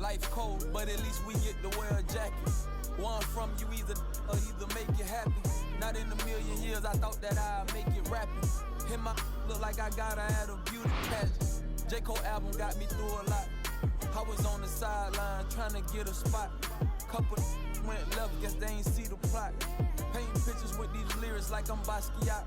Life cold, but at least we get to wear a jacket. Where I'm from, you either make it happen. Not in a million years, I thought that I'd make it rapping. Hit my look like I gotta add a beauty pageant. J. Cole album got me through a lot. I was on the sideline trying to get a spot. Couple went left, guess they ain't see the plot. Painting pictures with these lyrics like I'm Basquiat.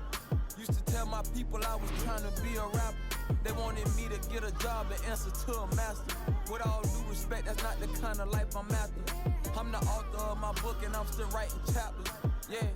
Used to tell my people I was trying to be a rapper. They wanted me to get a job and answer to a master. With all due respect, that's not the kind of life I'm after. I'm the author of my book and I'm still writing chapters. Yeah.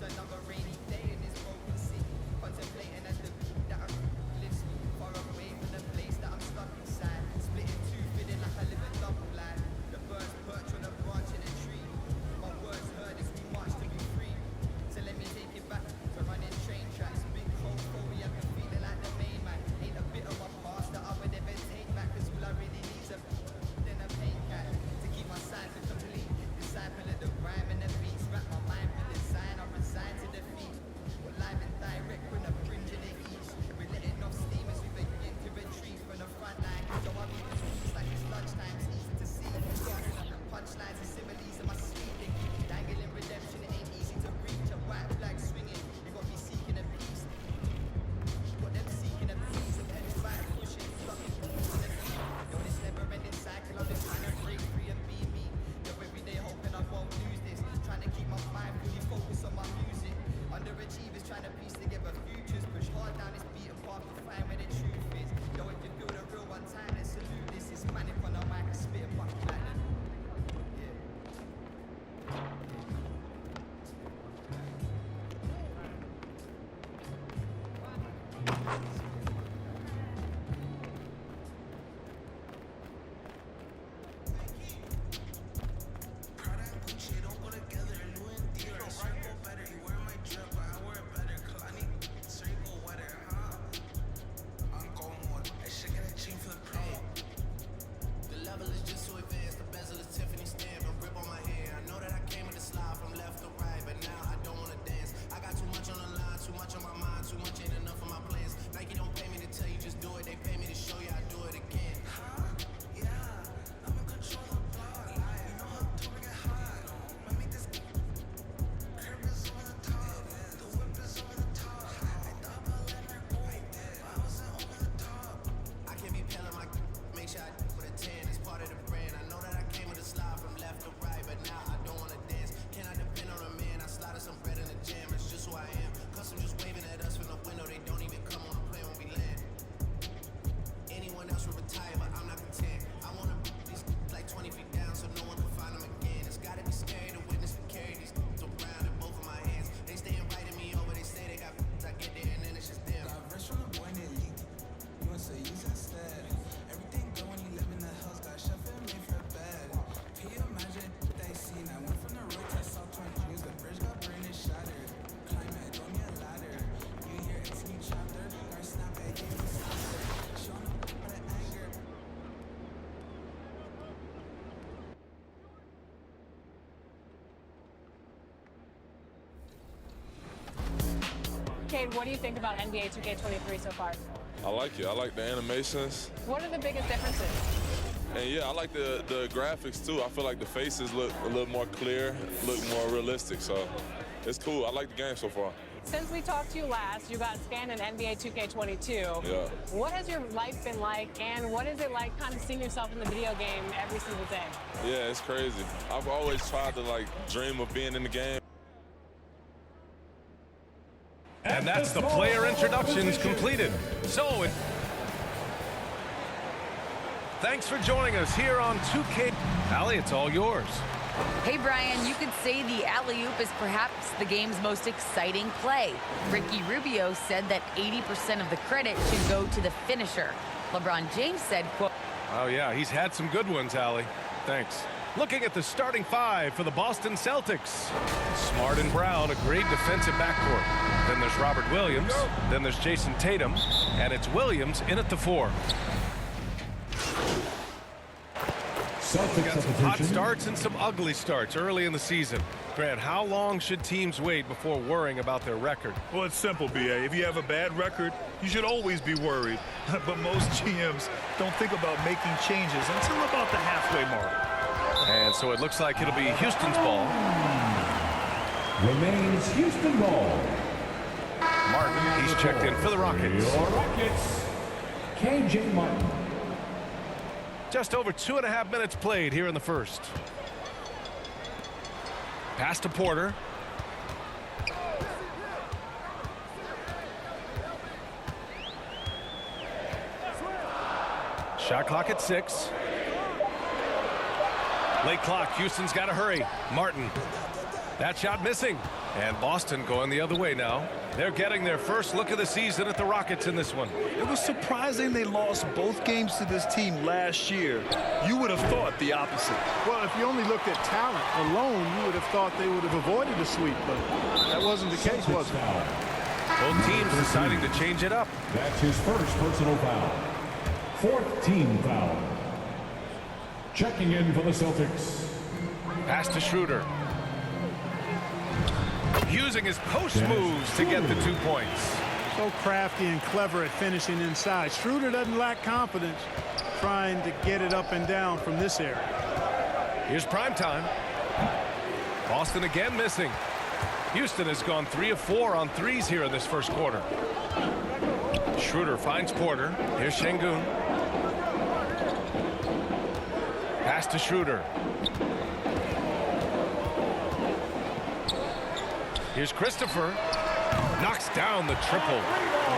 Another rainy day in this broken city, contemplating as the Cade, what do you think about NBA 2K23 so far? I like it. I like the animations. What are the biggest differences? And yeah, I like the graphics too. I feel like the faces look a little more clear, look more realistic. So it's cool. I like the game so far. Since we talked to you last, you got scanned in NBA 2K22. Yeah. What has your life been like, and what is it like kind of seeing yourself in the video game every single day? Yeah, it's crazy. I've always tried to dream of being in the game. And that's the player introductions completed. So, thanks for joining us here on 2K. Allie, it's all yours. Hey, Brian, you could say the alley-oop is perhaps the game's most exciting play. Ricky Rubio said that 80% of the credit should go to the finisher. LeBron James said, quote, Oh, yeah, he's had some good ones, Allie. Thanks. Looking at the starting five for the Boston Celtics. Smart and Brown, a great defensive backcourt. Then there's Robert Williams. Then there's Jason Tatum. And it's Williams in at the 4. We got some hot starts and some ugly starts early in the season. Grant, how long should teams wait before worrying about their record? Well, it's simple, B.A. If you have a bad record, you should always be worried. But most GMs don't think about making changes until about the halfway mark. And so it looks like it'll be Houston's ball. Remains Houston ball. Martin, he's checked in for the Rockets. Your Rockets, KJ Martin. Just over 2.5 minutes played here in the first. Pass to Porter. Shot clock at 6. Late clock. Houston's got to hurry. Martin. That shot missing. And Boston going the other way now. They're getting their first look of the season at the Rockets in this one. It was surprising they lost both games to this team last year. You would have thought the opposite. Well, if you only looked at talent alone, you would have thought they would have avoided a sweep, but that wasn't the case, was it? Both teams deciding to change it up. That's his first personal foul. 4th team foul. Checking in for the Celtics. Pass to Schroeder. Using his post moves to get the 2 points. So crafty and clever at finishing inside. Schroeder doesn't lack confidence trying to get it up and down from this area. Here's prime time. Boston again missing. Houston has gone 3 of 4 on threes here in this first quarter. Schroeder finds Porter. Here's Şengün. Pass to Schroeder. Here's Christopher. Knocks down the triple.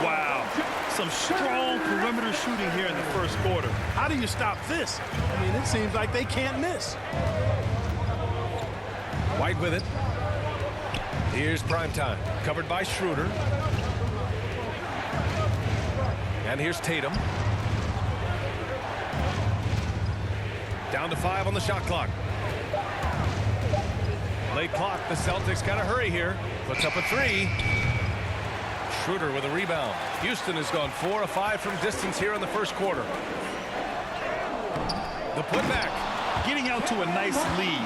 Wow. Some strong perimeter shooting here in the first quarter. How do you stop this? I mean, it seems like they can't miss. White with it. Here's prime time. Covered by Schroeder. And here's Tatum. Down to 5 on the shot clock. Late clock. The Celtics got to hurry here. Puts up a 3. Schroeder with a rebound. Houston has gone 4 of 5 from distance here in the first quarter. The putback. Getting out to a nice lead.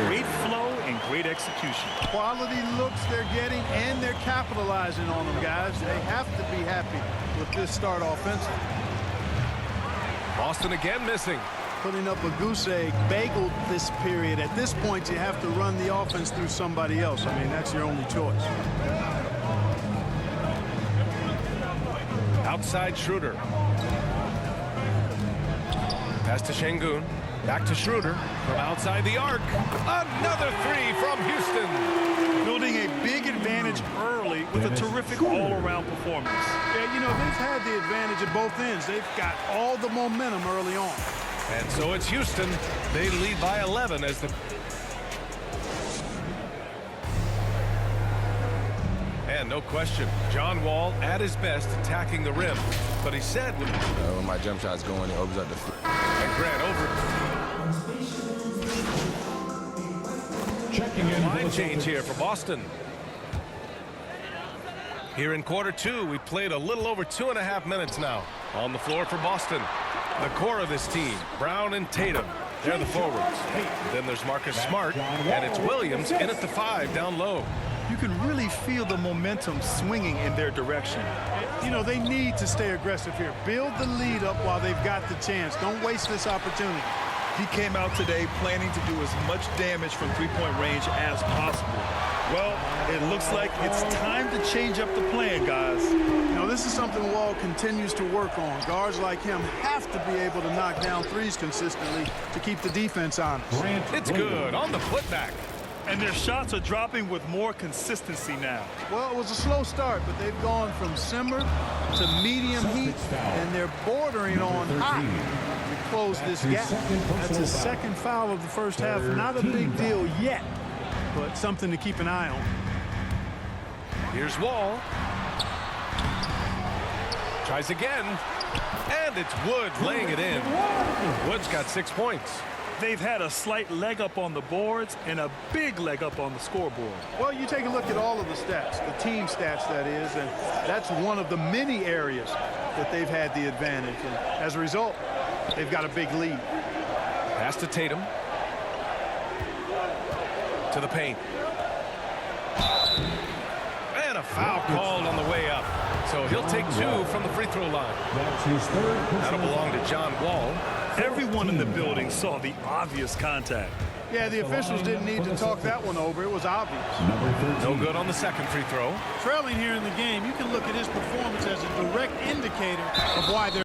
Great flow and great execution. Quality looks they're getting, and they're capitalizing on them, guys. They have to be happy with this start offensively. Boston again missing. Putting up a goose egg, bageled this period. At this point, you have to run the offense through somebody else. I mean, that's your only choice. Outside Schroeder. Pass to Şengün. Back to Schroeder from outside the arc. Another 3 from Houston. Building a big advantage early with a terrific all-around performance. Yeah, you know, they've had the advantage at both ends. They've got all the momentum early on. And so it's Houston. They lead by 11 as the... And no question, John Wall at his best attacking the rim. But he said... when my jump shot's going, it opens up the... And Grant over... Checking in. Line change here for Boston. Here in quarter 2, we played a little over 2.5 minutes now. On the floor for Boston. The core of this team, Brown and Tatum. They're the forwards. Then there's Marcus Smart, and it's Williams in at the 5 down low. You can really feel the momentum swinging in their direction. You know, they need to stay aggressive here. Build the lead up while they've got the chance. Don't waste this opportunity. He came out today planning to do as much damage from three-point range as possible. Well, it looks like it's time to change up the plan, guys. You know, this is something Wall continues to work on. Guards like him have to be able to knock down threes consistently to keep the defense honest. It's good on the putback. And their shots are dropping with more consistency now. Well, it was a slow start, but they've gone from simmer to medium heat, and they're bordering on hot to close this gap. That's his second foul of the first half. Not a big deal yet, but something to keep an eye on. Here's Wall. Tries again. And it's Wood laying it in. Wood's got 6 points. They've had a slight leg up on the boards and a big leg up on the scoreboard. Well, you take a look at all of the stats, the team stats that is, and that's one of the many areas that they've had the advantage. And as a result, they've got a big lead. Pass to Tatum. To the paint. And a foul called on the way up. So he'll take 2 from the free throw line. That'll belong to John Wall. Everyone in the building saw the obvious contact. Yeah, the officials didn't need to talk that one over. It was obvious. No good on the second free throw. Trailing here in the game, you can look at his performance as a direct indicator of why they're...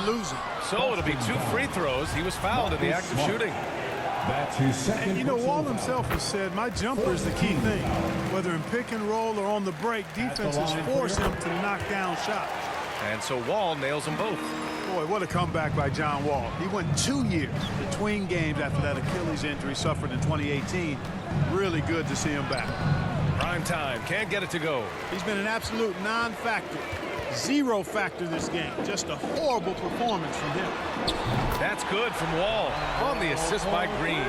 losing. So it'll be 2 free throws. He was fouled in the act of shooting. That's his second. And you know, Wall himself has said, my jumper is the key thing. Whether in pick and roll or on the break, defenses force him to knock down shots. And so Wall nails them both. Boy, what a comeback by John Wall. He went 2 years between games after that Achilles injury suffered in 2018. Really good to see him back. Prime time. Can't get it to go. He's been an absolute non-factor. 0 factor this game. Just a horrible performance from him. That's good from Wall on the assist by Green.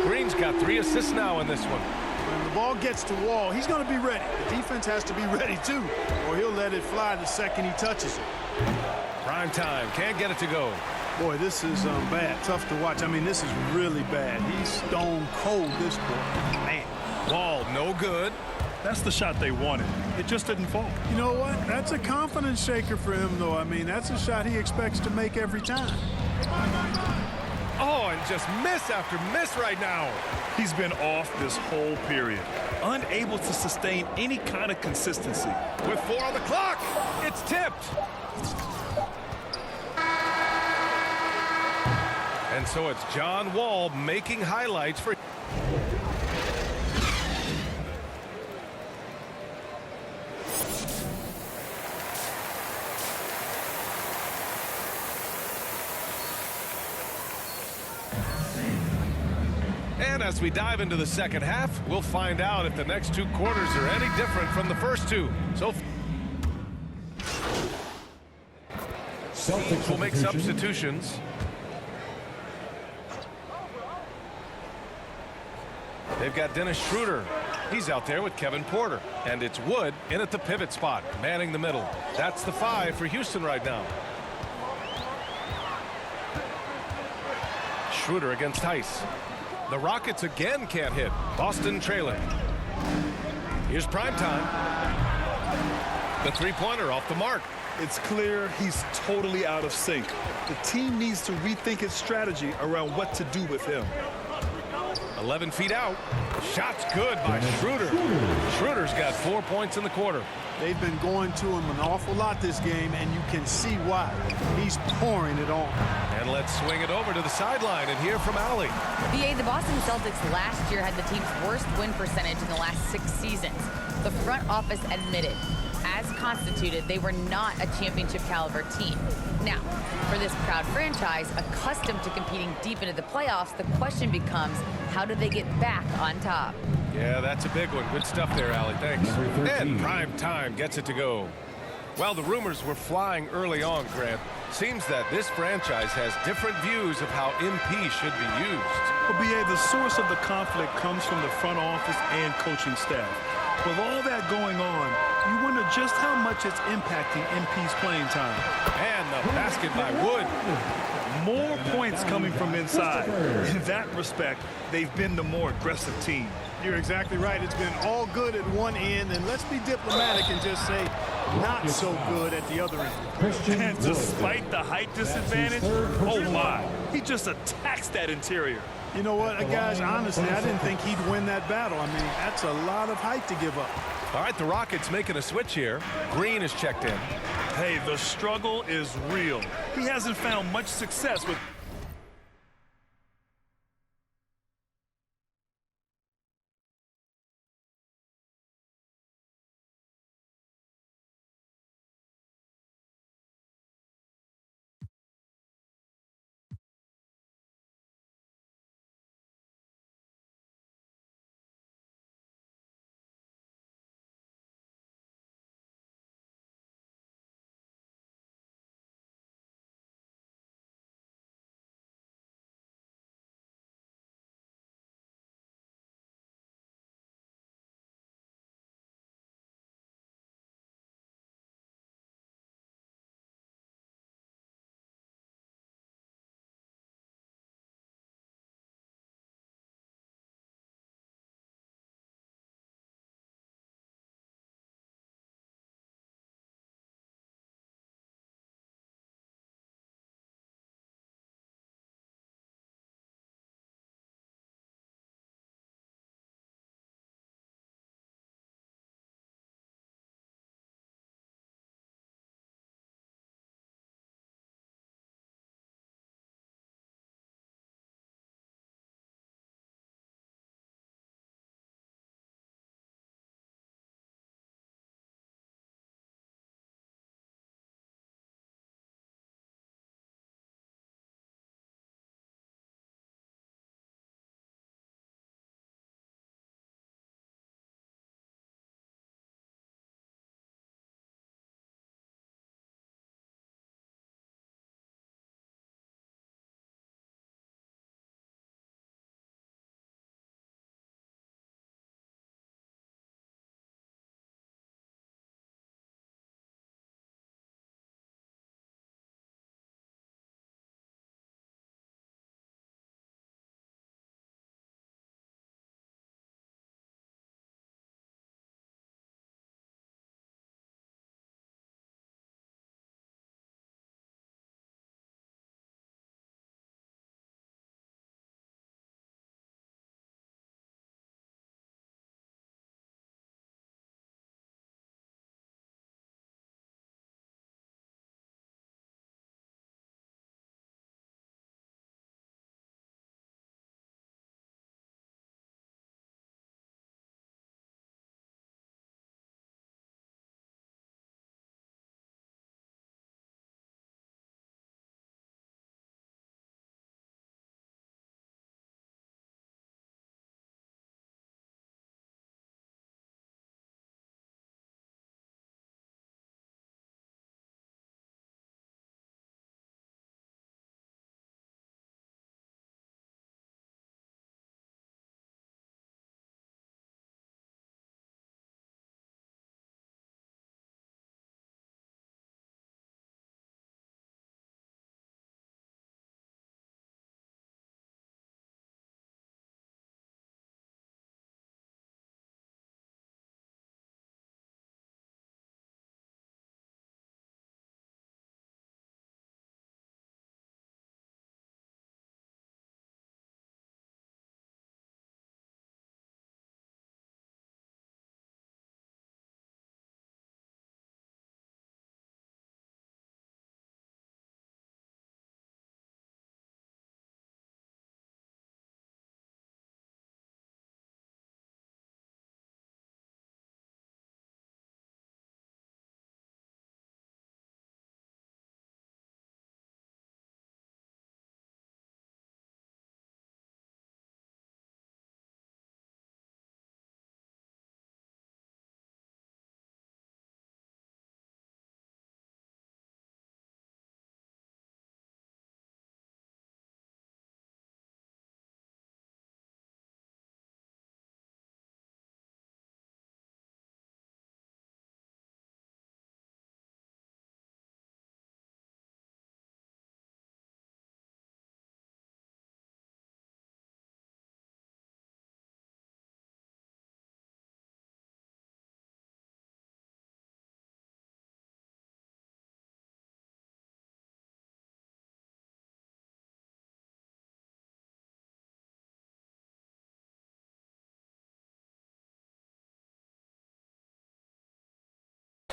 Green's got 3 assists now in this one. When the ball gets to Wall, he's going to be ready. The defense has to be ready too, or he'll let it fly the second he touches it. Prime time. Can't get it to go. Boy, this is bad. Tough to watch. I mean, this is really bad. He's stone cold, this boy. Man. Wall no good. That's the shot they wanted. It just didn't fall. You know what? That's a confidence shaker for him, though. I mean, that's a shot he expects to make every time. Oh, and just miss after miss right now. He's been off this whole period, unable to sustain any kind of consistency. With 4 on the clock, it's tipped. And so it's John Wall making highlights for... And as we dive into the second half, we'll find out if the next 2 quarters are any different from the first 2. So Celtics will make substitutions. They've got Dennis Schroeder. He's out there with Kevin Porter. And it's Wood in at the pivot spot, manning the middle. That's the 5 for Houston right now. Schroeder against Tice. The Rockets again can't hit. Boston trailing. Here's prime time. The three-pointer off the mark. It's clear he's totally out of sync. The team needs to rethink its strategy around what to do with him. 11 feet out. Shot's good by Schroeder. Schroeder's got 4 points in the quarter. They've been going to him an awful lot this game, and you can see why. He's pouring it on. And let's swing it over to the sideline and hear from Allie. BA, the Boston Celtics last year had the team's worst win percentage in the last 6 seasons. The front office admitted, as constituted, they were not a championship caliber team. Now, for this proud franchise, accustomed to competing deep into the playoffs, the question becomes, how do they get back on top? Yeah, that's a big one. Good stuff there, Allie. Thanks. And prime time gets it to go. Well, the rumors were flying early on, Grant. Seems that this franchise has different views of how MP should be used. Well, BA, the source of the conflict comes from the front office and coaching staff. With all that going on, you wonder just how much it's impacting MP's playing time. And the basket by Wood. More points coming from inside. In that respect, they've been the more aggressive team. You're exactly right. It's been all good at one end, and let's be diplomatic and just say not so good at the other end. And despite the height disadvantage, oh my, he just attacks that interior. You know what, guys, honestly, I didn't think he'd win that battle. I mean, that's a lot of height to give up. All right, the Rockets making a switch here. Green is checked in. Hey, the struggle is real. He hasn't found much success with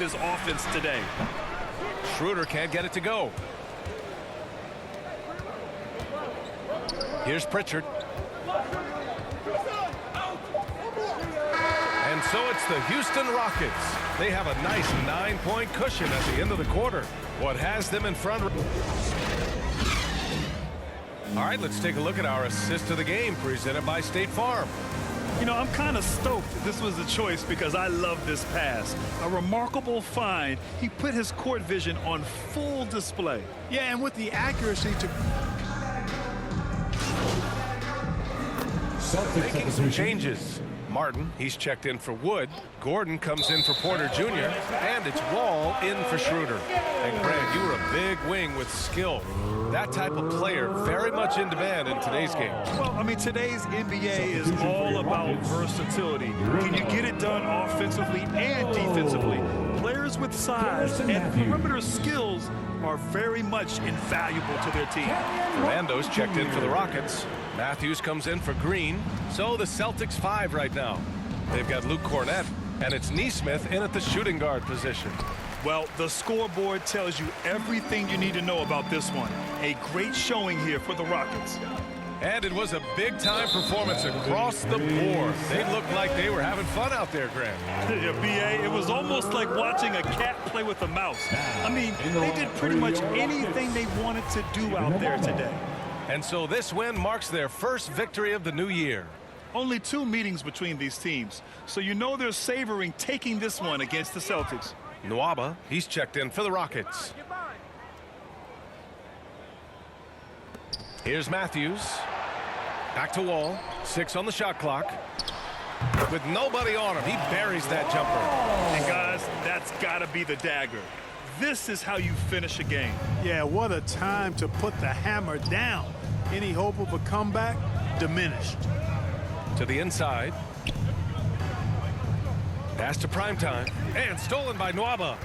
this offense today. Schroeder can't get it to go. Here's Pritchard. And so it's the Houston Rockets. They have a nice 9-point cushion at the end of the quarter. What has them in front? All right, let's take a look at our assist of the game presented by State Farm. You know, I'm kind of stoked this was the choice because I love this pass. A remarkable find. He put his court vision on full display. Yeah, and with the accuracy to Making some changes. Martin, he's checked in for Wood. Gordon comes in for Porter Jr. And it's Wall in for Schroeder. And Grant, you were a big wing with skill. That type of player very much in demand in today's game. Well, I mean, today's NBA is all about versatility. Can you get it done offensively and defensively? Players with size and perimeter skills are very much invaluable to their team. Fernando's checked in for the Rockets. Matthews comes in for Green. So the Celtics 5 right now. They've got Luke Cornett, and it's Nesmith in at the shooting guard position. Well, the scoreboard tells you everything you need to know about this one. A great showing here for the Rockets. And it was a big-time performance across the board. They looked like they were having fun out there, Grant. Yeah, B.A., it was almost like watching a cat play with a mouse. I mean, they did pretty much anything they wanted to do out there today. And so this win marks their first victory of the new year. Only 2 meetings between these teams, so you know they're savoring taking this one against the Celtics. Nwaba, he's checked in for the Rockets. Here's Matthews. Back to Wall. 6 on the shot clock. With nobody on him, he buries that jumper. And guys, that's got to be the dagger. This is how you finish a game. Yeah, what a time to put the hammer down. Any hope of a comeback diminished. To the inside. Pass to Primetime. And stolen by Nwaba.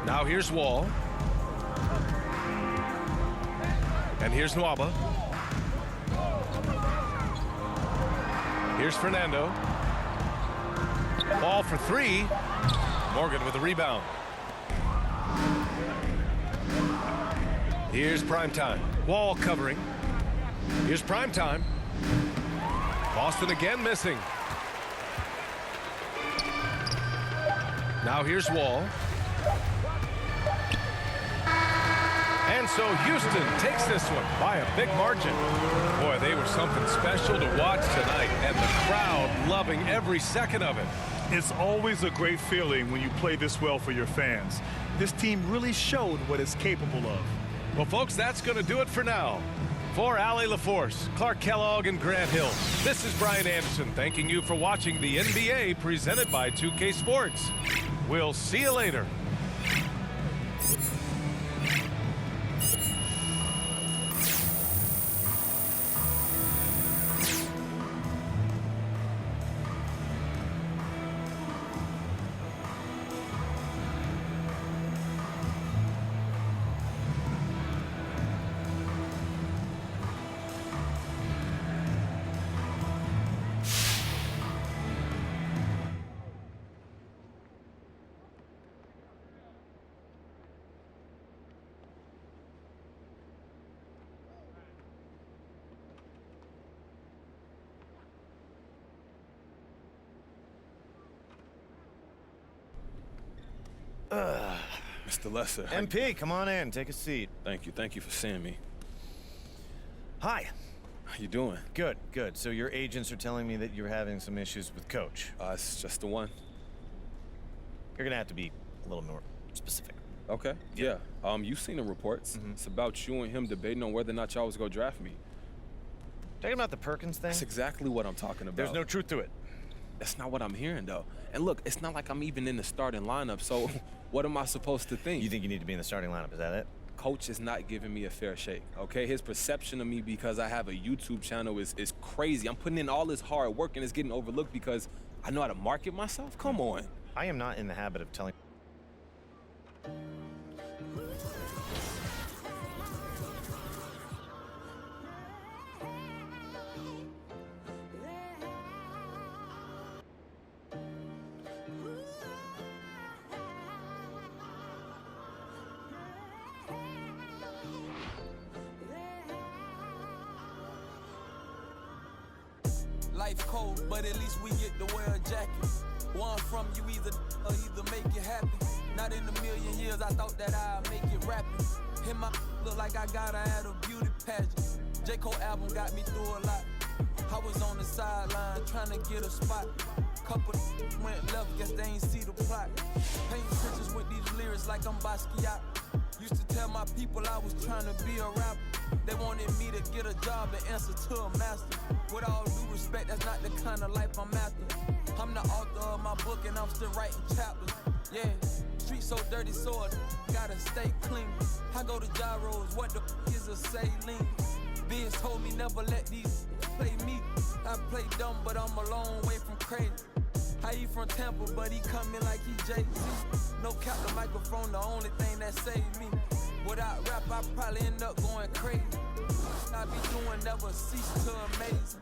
Now here's Wall. And here's Nwaba. Here's Fernando. Ball for 3. Morgan with the rebound. Here's Primetime. Wall covering. Here's Primetime. Boston again missing. Now here's Wall. And so Houston takes this one by a big margin. Boy, they were something special to watch tonight, and the crowd loving every second of it. It's always a great feeling when you play this well for your fans. This team really showed what it's capable of. Well, folks, that's going to do it for now. For Allie LaForce, Clark Kellogg, and Grant Hill, this is Brian Anderson thanking you for watching the NBA presented by 2K Sports. We'll see you later. Mr. Lesser. MP, come on in. Take a seat. Thank you. Thank you for seeing me. Hi. How you doing? Good, good. So your agents are telling me that you're having some issues with Coach. It's just the one. You're gonna have to be a little more specific. Okay. Yeah. You've seen the reports. It's about you and him debating on whether or not y'all was gonna draft me. Talking about the Perkins thing? That's exactly what I'm talking about. There's no truth to it. That's not what I'm hearing, though. And look, it's not like I'm even in the starting lineup, so what am I supposed to think? You think you need to be in the starting lineup, is that it? Coach is not giving me a fair shake, okay? His perception of me because I have a YouTube channel is crazy. I'm putting in all this hard work and it's getting overlooked because I know how to market myself? Come on. I am not in the habit of telling... Life cold, but at least we get to wear a jacket. Where I'm from, you either make it happen. Not in a million years, I thought that I'd make it rapping. Hit my look like I got her at a beauty pageant. J. Cole album got me through a lot. I was on the sideline trying to get a spot. Couple went left, guess they ain't see the plot. Painting pictures with these lyrics like I'm Basquiat. Used to tell my people I was trying to be a rapper. They wanted me to get a job and answer to a master. With all due respect, that's not the kind of life I'm after. I'm the author of my book and I'm still writing chapters. Yeah, street so dirty, so I gotta stay clean. I go to gyros, what the is a saline? Biz told me never let these play me. I play dumb, but I'm a long way from crazy. I eat from Tampa, but he coming like he Jay-Z. No cap, the microphone, the only thing that saved me. Without rap, I probably end up going crazy. I be doing never cease to amaze.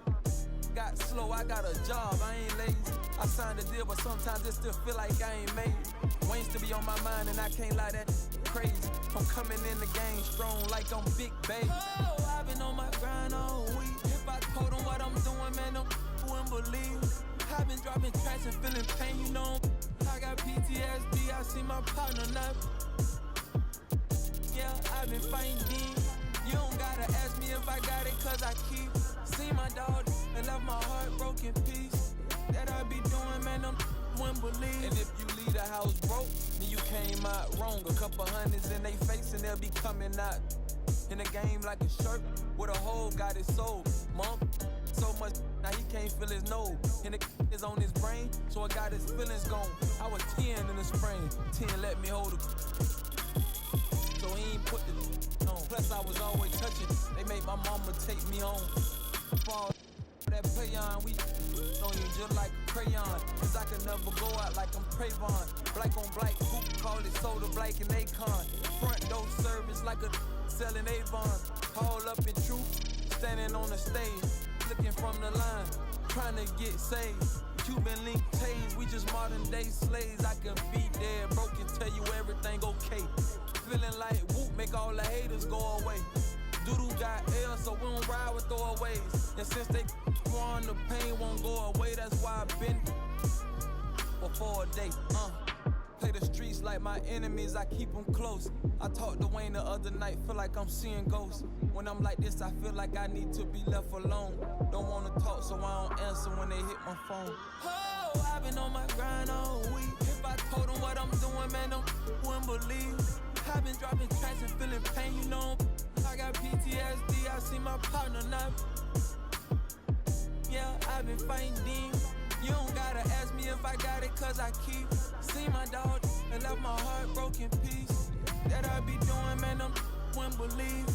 Got slow, I got a job, I ain't lazy. I signed a deal, but sometimes it still feel like I ain't made it. Wayne still be on my mind, and I can't lie, that crazy. I'm coming in the game strong like I'm Big Baby. Oh, I've been on my grind all week. If I told them what I'm doing, man, them wouldn't believe. I've been dropping tracks and feeling pain, you know. I got PTSD, I see my partner not. Yeah, I've been fighting demons. You don't gotta ask me if I got it, cause I keep. See my dog and left my heart broken piece. That I be doing, man, them wouldn't believe. And if you leave the house broke, then you came out wrong. A couple hundreds in they face and they'll be coming out. In the game like a shirt with a hole, got his soul. Mom, so much, now he can't feel his nose. And the is on his brain, so I got his feelings gone. I was 10 in the spring, 10 let me hold it. So he ain't put the on. Plus I was always touching, they made my mama take me home. Fall that payon, we on you just like a crayon. Cause I can never go out like I'm Trayvon. Black on black, who call it soda black and Akon. Front door service like a selling Avon. All up in truth, standing on the stage, looking from the line, trying to get saved. Cuban link tase, we just modern day slaves. I can be dead broke and tell you everything okay. Feeling like whoop, make all the haters go away. Doodoo got L, so we don't ride with throwaways. And since they won, the pain won't go away. That's why I've been for a day. Play the streets like my enemies, I keep them close. I talked to Wayne the other night, feel like I'm seeing ghosts. When I'm like this, I feel like I need to be left alone. Don't wanna talk, so I don't answer when they hit my phone. Oh, I've been on my grind all week. If I told them what I'm doing, man, them wouldn't believe. I've been dropping tracks and feeling pain, you know. I got PTSD, I see my partner not. Yeah, I've been fighting demons. You don't gotta ask me if I got it, cause I keep. See my dog and left my heart broken piece. That I be doing, man, them wouldn't believe.